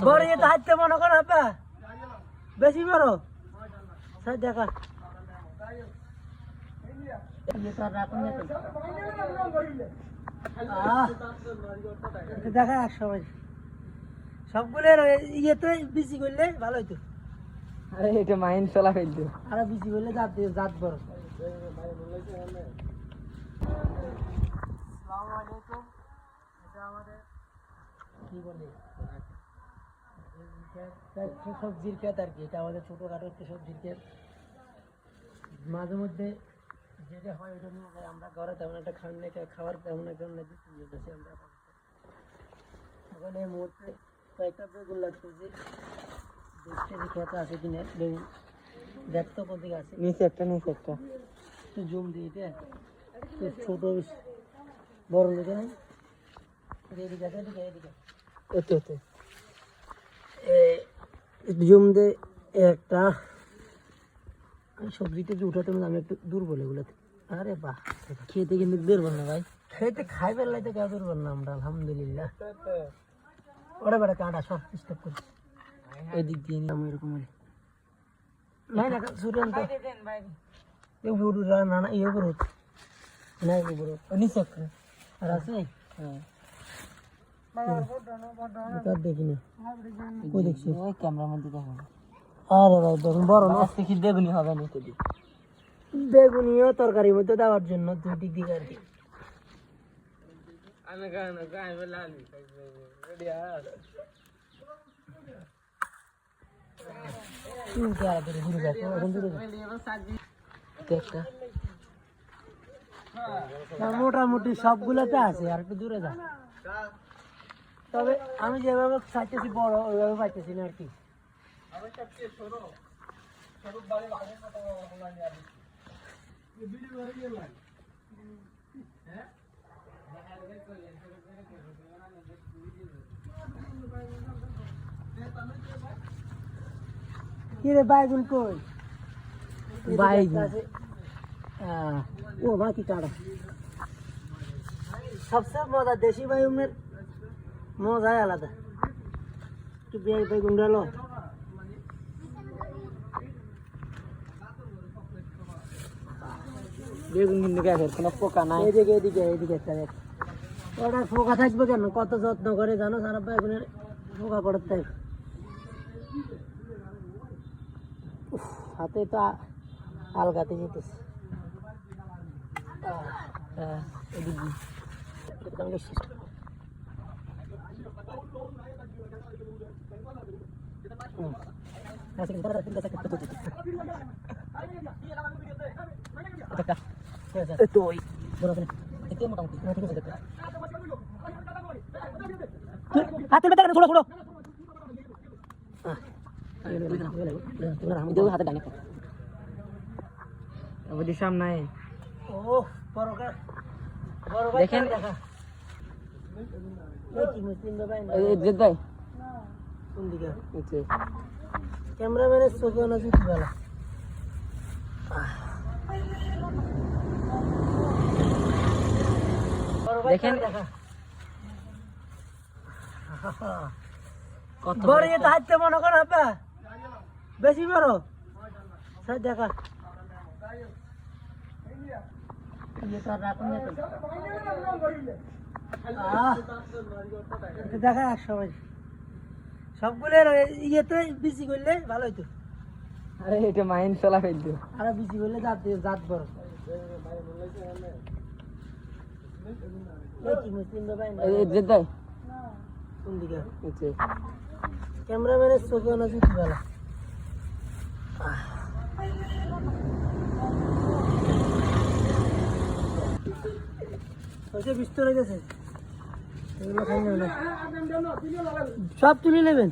বড় এটা হাতে মনে করো আপা বেশি বড় স্যার দেখা দেখা সবাই সবগুলো ইয়েতে বিসি করলে ভালো হইতো। আরে এটা মাইন চলা ফেলতো আর বিসি করলে জাত বড়। এটা আমাদের কি বলে সবজির ক্ষেত আর কি। এটা আমাদের ছোটখাটো একটা সবজির ক্ষেত। মাঝে মধ্যে যেটা হয় ওটা নিয়ে যাই আমরা ঘরে, তেমন একটা খাবার তেমন একটা দিচ্ছি আমরা। ওখানে এই মুহূর্তে কয়েকটা বেগুন লাগতেছি, দেখতে যে ক্ষেত আছে কিনা বেগুন দেখতো কোন দিকে আছে। নিচে একটা একটু জুম দিই, এটা ছোট বড় লোকে নাই এদিকে আছে, এদিকে এতে জুম দে একটা সবজিতে যে উঠাতে আমি একটু দুর্বল এগুলোতে। আরে বাহ, খেতে কিন্তু দুর্বল না ভাই, খেতে খাইবার লাইতে কেউ দুর্বল না আমরা আলহামদুলিল্লাহ। ওরা বেড়া কাঁটা সব ডিস্টার্ব করছি এদিক দিয়ে আমি এরকম নাই না সুরেন তো বুড়ু না না ইয়ে বুড়ো নাই বুড়ো নিচে আর আছে। হ্যাঁ দেখিনি ওই দেখছি ওই ক্যামেরার মধ্যে দেখো। আরে ভাই দেখুন বড় না আজকে কি বেগুনি হবে না তো বেগুনিও তরকারির মধ্যে দেওয়ার জন্য দুই দিক দিকে আর কি। আমি গানা গাই বলালি রেডি আর তিন কে আর দূরে দূরে যাচ্ছে এখন দূরে একটা মোটামুটি সবগুলোতে আছে, আর একটু দূরে যা। তবে আমি যেভাবে চাইতেছি বড় ওইভাবে পাইতেছি না আর কি। কিরে বাইগুন কই? বাইগুন ও বাকি কাটা সবচেয়ে মজা দেশি বাইগুনের মজাই আলাদা। একটু বেগুন ডালো বেগুন কিন্তু গাছের কোনো পোকা নাই। এদিকে এদিকে এদিকে ওটা পোকা থাকবে কেন? কত যত্ন করে জানো সারা বেগুনের পোকা পড়ার তাই। হাতে তো আলগাতে যেতেছে। সামনে দেখেন ক্যামেরাম্যানের চোখে না জুতি বেলা। দেখেন বড় এটা হাতে মনে করো আপা বেশি বড় স্যার দেখা দেখা সবাই সবগুলো ইয়েতে বিসি করলে ভালো হইতো। আরে এটা মাইন চলা ফেলতো আর বিসি করলে জাত বড়। কোন দিকে ক্যামেরাম্যানের চোখে না জুতি বেলা। বিস্তর হয়ে গেছে, সব তুলে নেবেন।